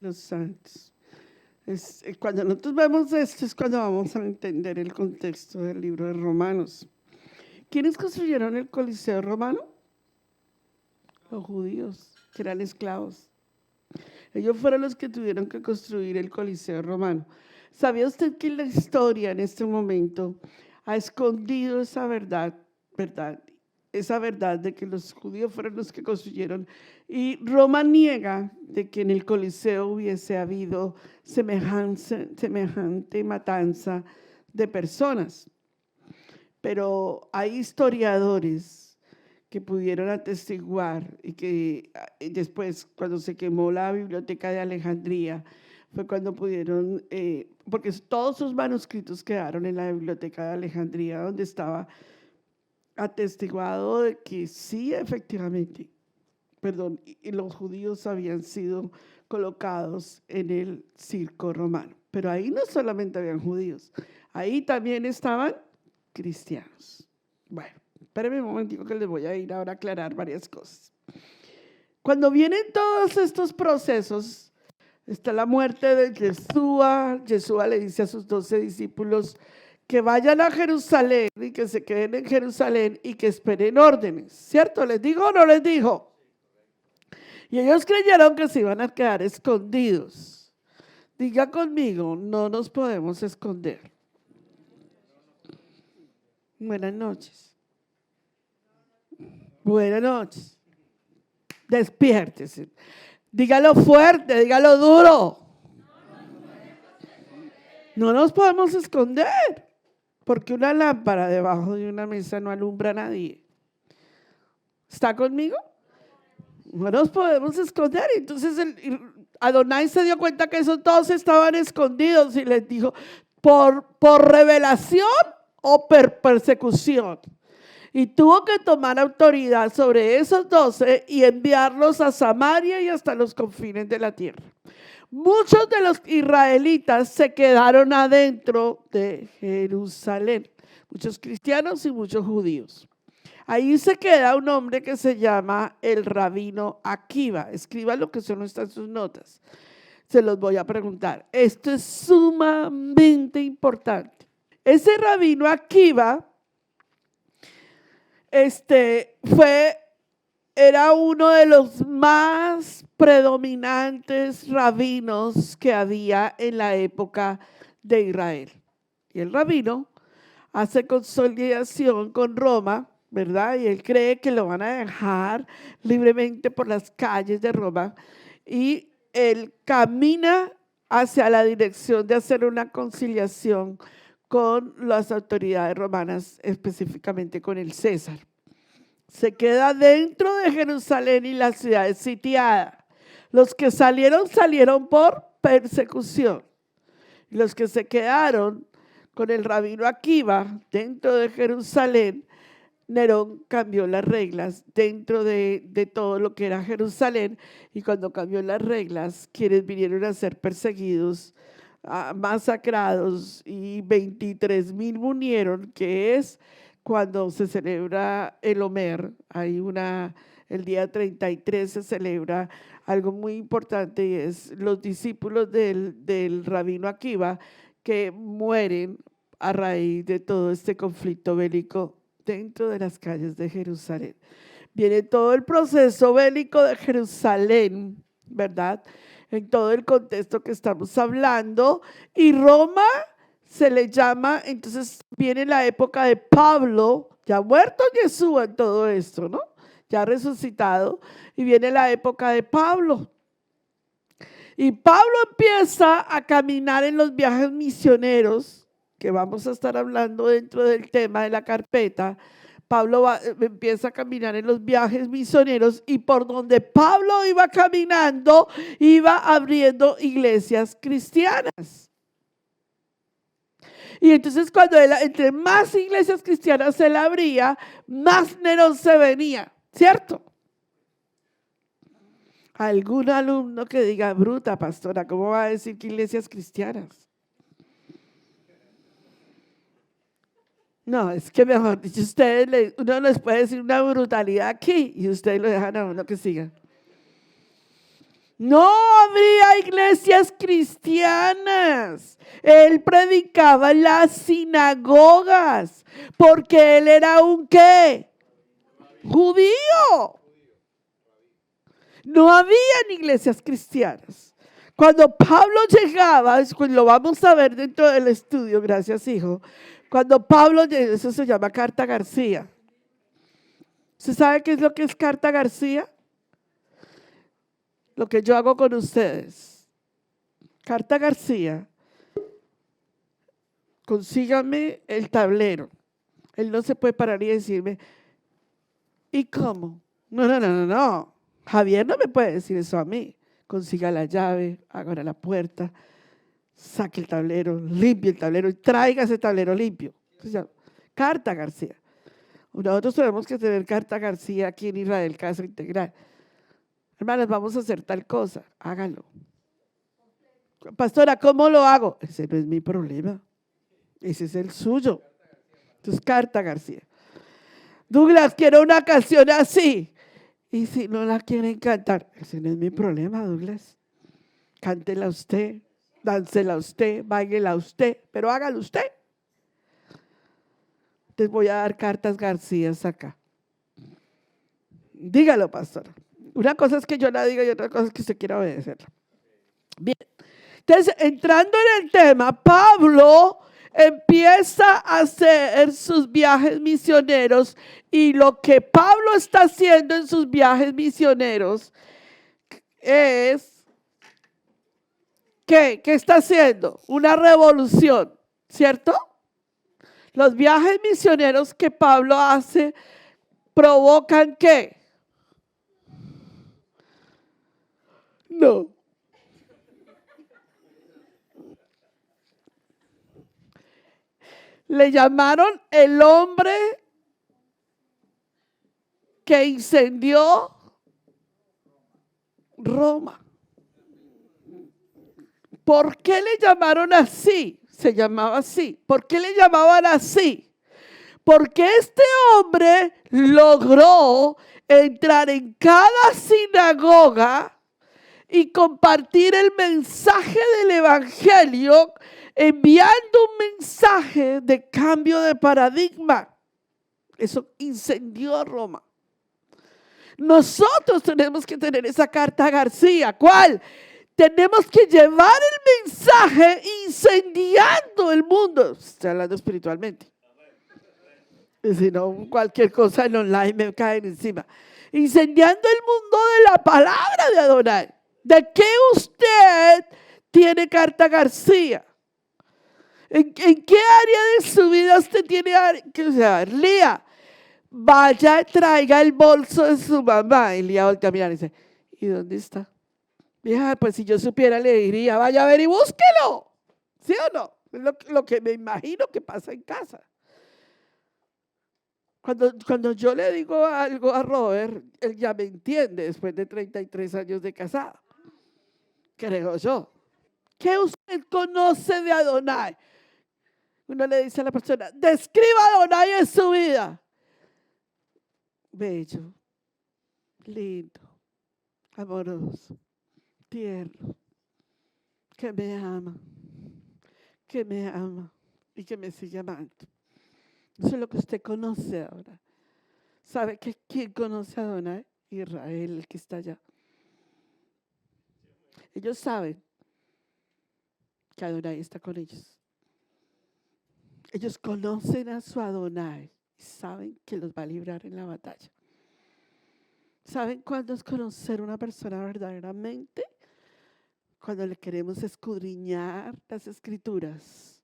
Los santos. Cuando nosotros vemos esto es cuando vamos a entender el contexto del libro de Romanos. ¿Quiénes construyeron el Coliseo romano? Los judíos, que eran esclavos. Ellos fueron los que tuvieron que construir el Coliseo romano. ¿Sabía usted que la historia en este momento ha escondido esa verdad? Esa verdad de que los judíos fueron los que construyeron, y Roma niega de que en el Coliseo hubiese habido semejante matanza de personas. Pero hay historiadores que pudieron atestiguar y que después, cuando se quemó la biblioteca de Alejandría, fue cuando pudieron, porque todos sus manuscritos quedaron en la biblioteca de Alejandría, donde estaba atestiguado de que sí, efectivamente, y los judíos habían sido colocados en el circo romano. Pero ahí no solamente habían judíos, ahí también estaban cristianos. Bueno, espérenme un momentico que les voy a ir ahora a aclarar varias cosas. Cuando vienen todos estos procesos, está la muerte de Yeshua. Yeshua le dice a sus 12 discípulos que vayan a Jerusalén y que se queden en Jerusalén y que esperen órdenes, ¿cierto? ¿Les dijo o no les dijo? Y ellos creyeron que se iban a quedar escondidos. Diga conmigo, no nos podemos esconder. Buenas noches. Buenas noches. Despiértese. Dígalo fuerte, dígalo duro. No nos podemos esconder, porque una lámpara debajo de una mesa no alumbra a nadie. ¿Está conmigo? No nos podemos esconder. Entonces Adonai se dio cuenta que esos todos estaban escondidos y les dijo, por revelación o persecución. Y tuvo que tomar autoridad sobre esos 12 y enviarlos a Samaria y hasta los confines de la tierra. Muchos de los israelitas se quedaron adentro de Jerusalén, muchos cristianos y muchos judíos. Ahí se queda un hombre que se llama el rabino Akiva. Escriba lo que son nuestras sus notas. Se los voy a preguntar. Esto es sumamente importante. Ese rabino Akiva era uno de los más predominantes rabinos que había en la época de Israel. Y el rabino hace consolidación con Roma, ¿verdad? Y él cree que lo van a dejar libremente por las calles de Roma. Y él camina hacia la dirección de hacer una conciliación con las autoridades romanas, específicamente con el César. Se queda dentro de Jerusalén y la ciudad es sitiada. Los que salieron por persecución. Los que se quedaron con el rabino Akiva dentro de Jerusalén, Nerón cambió las reglas dentro de todo lo que era Jerusalén, y cuando cambió las reglas, quienes vinieron a ser perseguidos, masacrados, y 23,000 murieron, que es cuando se celebra el Omer. El día 33 se celebra algo muy importante, y es los discípulos del rabino Akiva que mueren a raíz de todo este conflicto bélico dentro de las calles de Jerusalén. Viene todo el proceso bélico de Jerusalén, ¿verdad? En todo el contexto que estamos hablando, y Roma se le llama, entonces viene la época de Pablo, ya muerto Jesús en todo esto, ¿no? Ya resucitado, y viene la época de Pablo. Y Pablo empieza a caminar en los viajes misioneros, que vamos a estar hablando dentro del tema de la carpeta. Pablo empieza a caminar en los viajes misioneros, y por donde Pablo iba caminando, iba abriendo iglesias cristianas. Y entonces cuando entre más iglesias cristianas él abría, más Nerón se venía, ¿cierto? Algún alumno que diga, bruta pastora, ¿cómo va a decir que iglesias cristianas? No, es que mejor dicho, uno les puede decir una brutalidad aquí y ustedes lo dejan a uno que siga. No habría iglesias cristianas. Él predicaba en las sinagogas porque él era un ¿qué? Judío. No habían iglesias cristianas. Cuando Pablo llegaba, lo vamos a ver dentro del estudio, gracias hijo. Cuando Pablo llegó, eso se llama Carta García. ¿Usted sabe qué es lo que es Carta García? Lo que yo hago con ustedes. Carta García, consígame el tablero. Él no se puede parar y decirme, ¿y cómo? No. Javier no me puede decir eso a mí. Consiga la llave, abra la puerta, saque el tablero, limpie el tablero y traiga ese tablero limpio. Entonces, Carta García. Nosotros tenemos que tener Carta García aquí en Israel, Casa Integral. Hermanos, vamos a hacer tal cosa, hágalo. Pastora, ¿cómo lo hago? Ese no es mi problema, ese es el suyo. Entonces, Carta García. Douglas, quiero una canción así. Y si no la quieren cantar, ese no es mi problema, Douglas. Cántela usted, dánsela usted, báilela usted, pero hágalo usted. Les voy a dar cartas Garcías acá. Dígalo, pastora. Una cosa es que yo la diga y otra cosa es que usted quiera obedecerla. Bien. Entonces, entrando en el tema, Pablo empieza a hacer sus viajes misioneros y lo que Pablo está haciendo en sus viajes misioneros es, ¿qué está haciendo? Una revolución, ¿cierto? Los viajes misioneros que Pablo hace provocan ¿qué? No. Le llamaron el hombre que incendió Roma. ¿Por qué le llamaron así? Se llamaba así. ¿Por qué le llamaban así? Porque este hombre logró entrar en cada sinagoga y compartir el mensaje del evangelio, enviando un mensaje de cambio de paradigma. Eso incendió Roma. Nosotros tenemos que tener esa carta García. ¿Cuál? Tenemos que llevar el mensaje incendiando el mundo. Estoy hablando espiritualmente. Y si no, cualquier cosa en online me cae encima. Incendiando el mundo de la palabra de Adonai. ¿De qué usted tiene carta García? ¿En qué área de su vida usted tiene que usar? Lía, vaya, traiga el bolso de su mamá. Y Lía voltea a mirar y dice, ¿y dónde está? Vieja, pues si yo supiera le diría, vaya a ver y búsquelo. ¿Sí o no? Es lo que me imagino que pasa en casa. Cuando yo le digo algo a Robert, él ya me entiende después de 33 años de casado. Creo yo. ¿Qué usted conoce de Adonai? Uno le dice a la persona, describa a Adonai en su vida. Bello, lindo, amoroso, tierno, que me ama y que me sigue amando. Eso es lo que usted conoce ahora. ¿Sabe quién conoce a Adonai? Israel, el que está allá. Ellos saben que Adonai está con ellos. Ellos conocen a su Adonai y saben que los va a librar en la batalla. ¿Saben cuándo es conocer una persona verdaderamente? Cuando le queremos escudriñar las escrituras,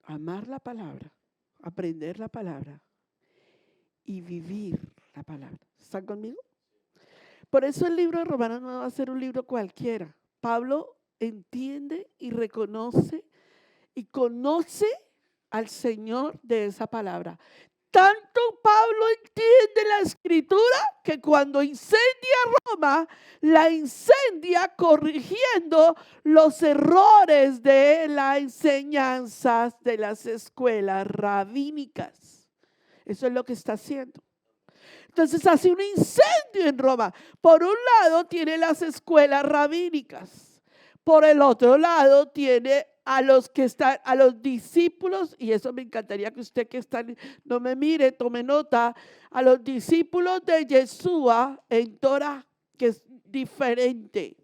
amar la palabra, aprender la palabra y vivir la palabra. ¿Están conmigo? Por eso el libro de Romanos no va a ser un libro cualquiera. Pablo entiende y reconoce y conoce al Señor de esa palabra. Tanto Pablo entiende la escritura que cuando incendia Roma, la incendia corrigiendo los errores de las enseñanzas de las escuelas rabínicas. Eso es lo que está haciendo. Entonces hace un incendio en Roma. Por un lado tiene las escuelas rabínicas. Por el otro lado tiene a los que están, a los discípulos, y eso me encantaría que usted que está, no me mire, tome nota, a los discípulos de Yeshua en Torah, que es diferente.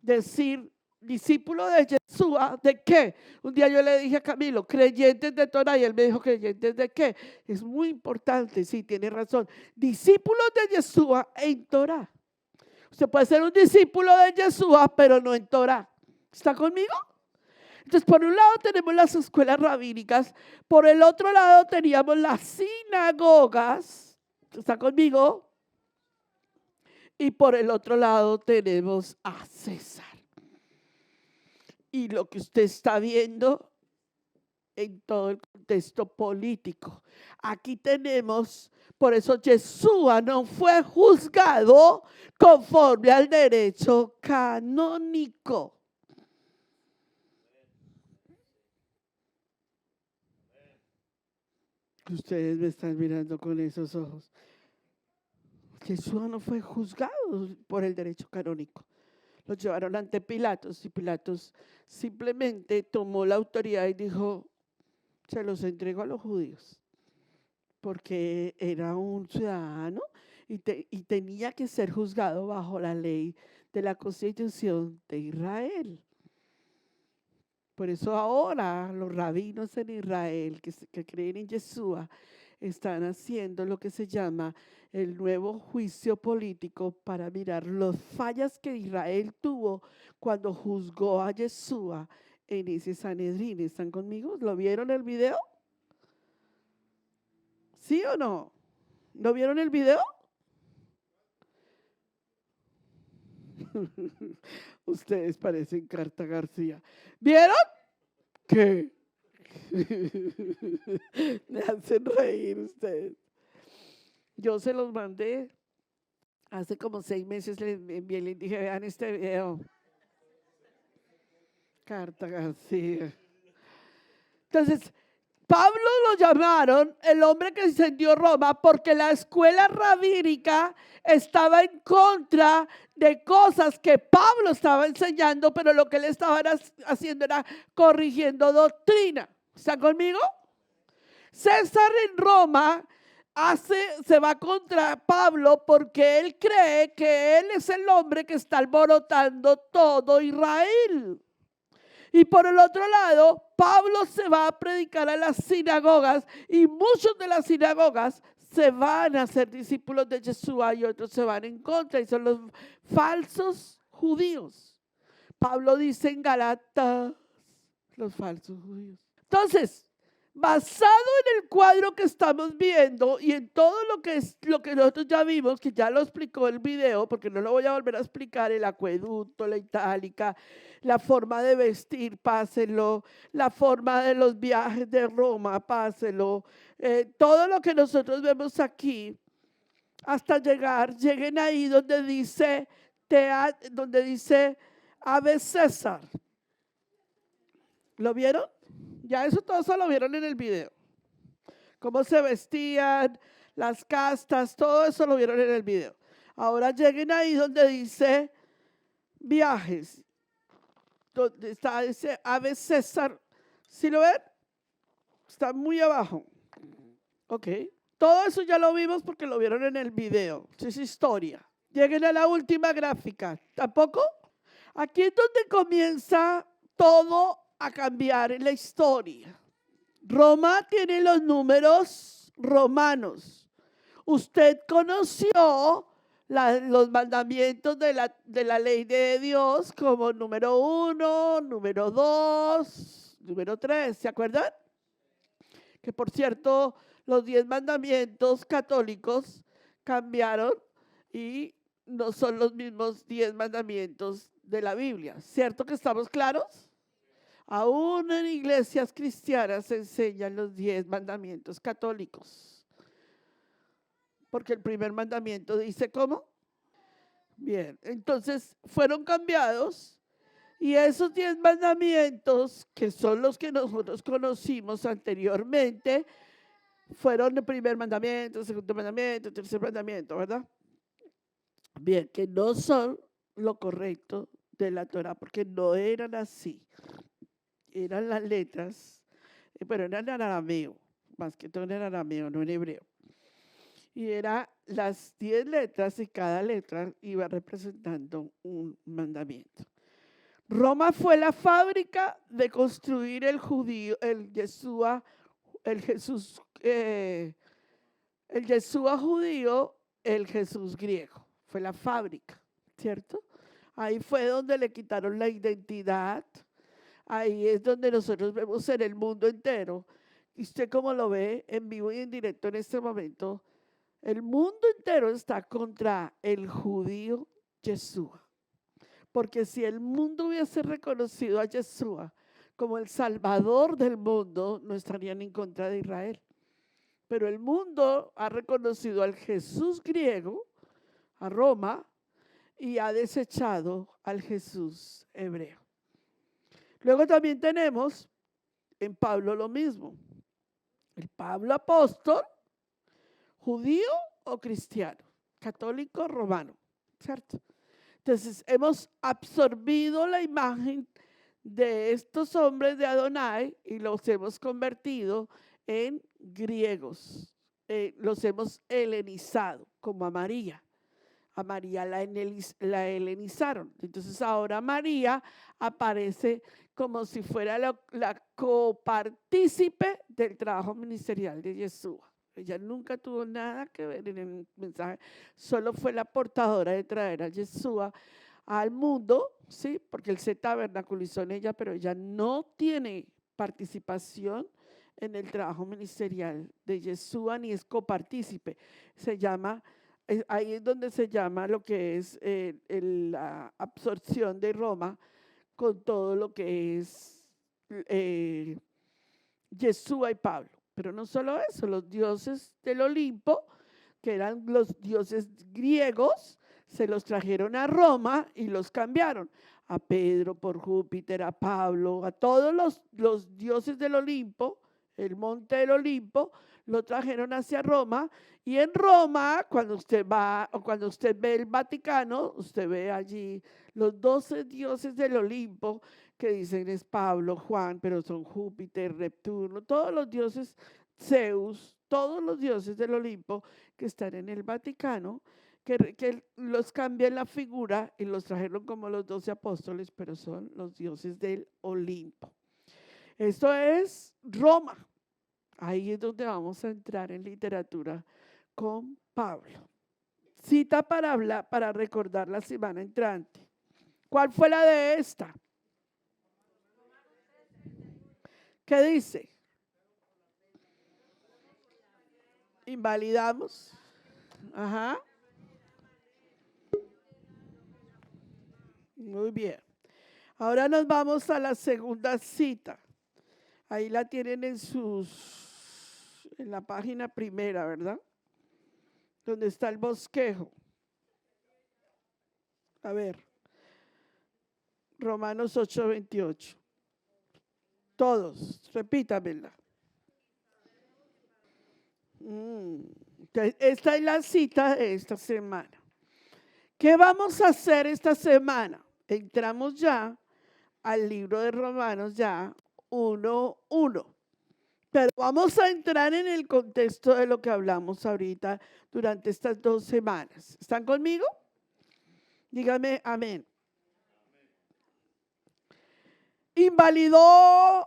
Decir discípulo de Yeshua, ¿de qué? Un día yo le dije a Camilo, creyentes de Torah, y él me dijo, ¿creyentes de qué? Es muy importante, sí, tiene razón. Discípulos de Yeshua en Torah. Usted puede ser un discípulo de Yeshua, pero no en Torah. ¿Está conmigo? Entonces, por un lado tenemos las escuelas rabínicas, por el otro lado teníamos las sinagogas, ¿está conmigo? Y por el otro lado tenemos a César. Y lo que usted está viendo en todo el contexto político. Aquí tenemos, por eso Yeshua no fue juzgado conforme al derecho canónico. Ustedes me están mirando con esos ojos. Yeshua no fue juzgado por el derecho canónico. Lo llevaron ante Pilatos y Pilatos simplemente tomó la autoridad y dijo, se los entrego a los judíos, porque era un ciudadano y tenía que ser juzgado bajo la ley de la Constitución de Israel. Por eso ahora los rabinos en Israel que creen en Yeshua están haciendo lo que se llama el nuevo juicio político para mirar las fallas que Israel tuvo cuando juzgó a Yeshua en ese Sanedrín. ¿Están conmigo? ¿Lo vieron el video? ¿Sí o no? ¿No vieron el video? Ustedes parecen Carta García. ¿Vieron? ¿Qué? Me hacen reír ustedes. Yo se los mandé hace como 6 meses, les envié, les dije, vean este video. Carta García. Entonces, Pablo lo llamaron el hombre que incendió Roma porque la escuela rabínica estaba en contra de cosas que Pablo estaba enseñando, pero lo que él estaba haciendo era corrigiendo doctrina. ¿Está conmigo? César en Roma se va contra Pablo porque él cree que él es el hombre que está alborotando todo Israel. Y por el otro lado, Pablo se va a predicar a las sinagogas y muchos de las sinagogas se van a ser discípulos de Yeshua y otros se van en contra y son los falsos judíos. Pablo dice en Gálatas, los falsos judíos. Entonces, basado en el cuadro que estamos viendo y en todo lo que nosotros ya vimos, que ya lo explicó el video, porque no lo voy a volver a explicar, el acueducto, la itálica, la forma de vestir, páselo, la forma de los viajes de Roma, páselo, todo lo que nosotros vemos aquí, hasta lleguen ahí donde dice Ave César. ¿Lo vieron? Ya eso todo eso lo vieron en el video. Cómo se vestían, las castas, todo eso lo vieron en el video. Ahora lleguen ahí donde dice viajes. Donde está ese Ave César. ¿Sí lo ven? Está muy abajo. Ok. Todo eso ya lo vimos porque lo vieron en el video. Es historia. Lleguen a la última gráfica. ¿Tampoco? Aquí es donde comienza todo a cambiar en la historia. Roma tiene los números romanos. Usted conoció los mandamientos de la ley de Dios como número 1, número 2, número 3. ¿Se acuerdan? Que por cierto, los 10 mandamientos católicos cambiaron y no son los mismos 10 mandamientos de la Biblia. ¿Cierto que estamos claros? Aún en iglesias cristianas se enseñan los 10 mandamientos católicos. Porque el primer mandamiento dice ¿cómo? Bien, entonces fueron cambiados y esos 10 mandamientos, que son los que nosotros conocimos anteriormente, fueron el primer mandamiento, el segundo mandamiento, el tercer mandamiento, ¿verdad? Bien, que no son lo correcto de la Torah, porque no eran así. Eran las letras, pero eran en arameo, más que todo en arameo, no en hebreo. Y eran las 10 letras y cada letra iba representando un mandamiento. Roma fue la fábrica de construir el judío, el Yeshua judío, el Jesús griego. Fue la fábrica, ¿cierto? Ahí fue donde le quitaron la identidad. Ahí es donde nosotros vemos en el mundo entero. Y usted como lo ve en vivo y en directo en este momento, el mundo entero está contra el judío Yeshua. Porque si el mundo hubiese reconocido a Yeshua como el salvador del mundo, no estarían en contra de Israel. Pero el mundo ha reconocido al Jesús griego, a Roma, y ha desechado al Jesús hebreo. Luego también tenemos en Pablo lo mismo. El Pablo apóstol, judío o cristiano, católico o romano, ¿cierto? Entonces hemos absorbido la imagen de estos hombres de Adonai y los hemos convertido en griegos. Los hemos helenizado, como a María. A María la helenizaron. Entonces ahora María aparece como si fuera la copartícipe del trabajo ministerial de Yeshua. Ella nunca tuvo nada que ver en el mensaje, solo fue la portadora de traer a Yeshua al mundo, ¿sí? Porque él se tabernaculizó en ella, pero ella no tiene participación en el trabajo ministerial de Yeshua, ni es copartícipe. Se llama, ahí es donde se llama lo que es la absorción de Roma con todo lo que es Yeshua y Pablo. Pero no solo eso, los dioses del Olimpo, que eran los dioses griegos, se los trajeron a Roma y los cambiaron. A Pedro por Júpiter, a Pablo, a todos los dioses del Olimpo, el monte del Olimpo, lo trajeron hacia Roma. Y en Roma, cuando usted va o cuando usted ve el Vaticano, usted ve allí los 12 dioses del Olimpo, que dicen es Pablo, Juan, pero son Júpiter, Neptuno, todos los dioses, Zeus, todos los dioses del Olimpo que están en el Vaticano, que los cambian la figura y los trajeron como los 12 apóstoles, pero son los dioses del Olimpo. Esto es Roma. Ahí es donde vamos a entrar en literatura con Pablo. Cita para recordar la semana entrante. ¿Cuál fue la de esta? ¿Qué dice? Invalidamos. Ajá. Muy bien. Ahora nos vamos a la segunda cita. Ahí la tienen en la página primera, ¿verdad? Donde está el bosquejo. A ver. Romanos 8:28. Todos, repítamela. Esta es la cita de esta semana. ¿Qué vamos a hacer esta semana? Entramos ya al libro de Romanos, ya 1:1. Pero vamos a entrar en el contexto de lo que hablamos ahorita durante estas 2 semanas. ¿Están conmigo? Dígame amén. ¿Invalidó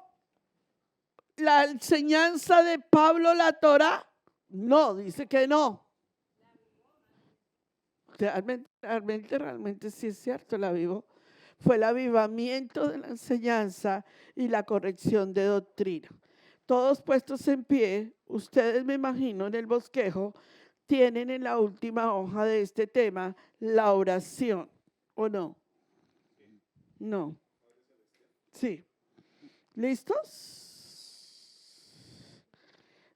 la enseñanza de Pablo la Torá? No, dice que no. Realmente sí es cierto, la avivó. Fue el avivamiento de la enseñanza y la corrección de doctrina. Todos puestos en pie, ustedes me imagino en el bosquejo, tienen en la última hoja de este tema la oración, ¿o no? No. Sí. ¿Listos?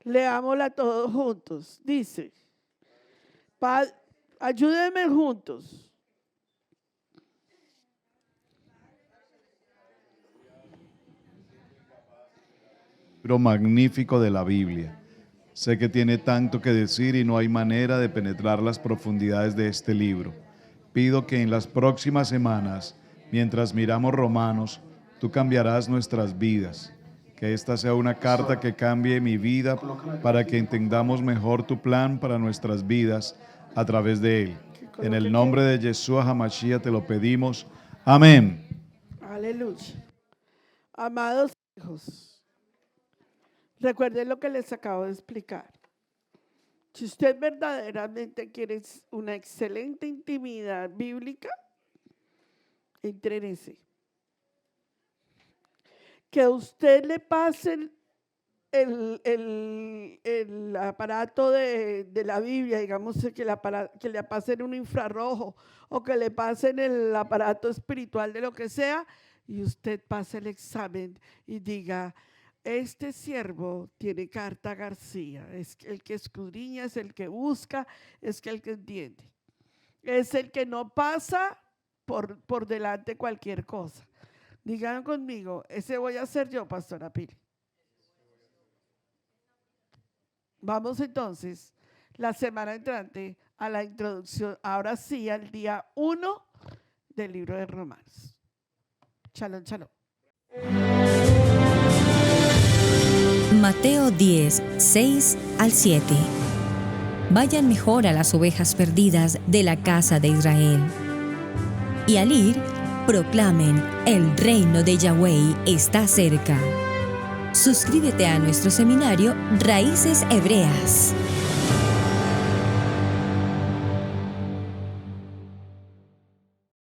Leámosla todos juntos. Dice, ayúdenme juntos. Libro magnífico de la Biblia. Sé que tiene tanto que decir y no hay manera de penetrar las profundidades de este libro. Pido que en las próximas semanas, mientras miramos Romanos, tú cambiarás nuestras vidas. Que esta sea una carta que cambie mi vida para que entendamos mejor tu plan para nuestras vidas a través de él. En el nombre de Yeshua HaMashiach te lo pedimos. Amén. Aleluya. Amados hijos, recuerden lo que les acabo de explicar. Si usted verdaderamente quiere una excelente intimidad bíblica, entrénese. Que usted le pase el aparato de la Biblia, digamos que le pasen un infrarrojo o que le pasen el aparato espiritual de lo que sea, y usted pase el examen y diga, este siervo tiene carta García, es el que escudriña, es el que busca, es el que entiende, es el que no pasa por delante cualquier cosa. Digan conmigo, ese voy a ser yo, Pastora Pili. Vamos entonces la semana entrante a la introducción, ahora sí, al día 1 del libro de Romanos. Shalom, shalom. Mateo 10, 6 al 7. Vayan mejor a las ovejas perdidas de la casa de Israel. Y al ir, proclamen, el reino de Yahweh está cerca. Suscríbete a nuestro seminario Raíces Hebreas.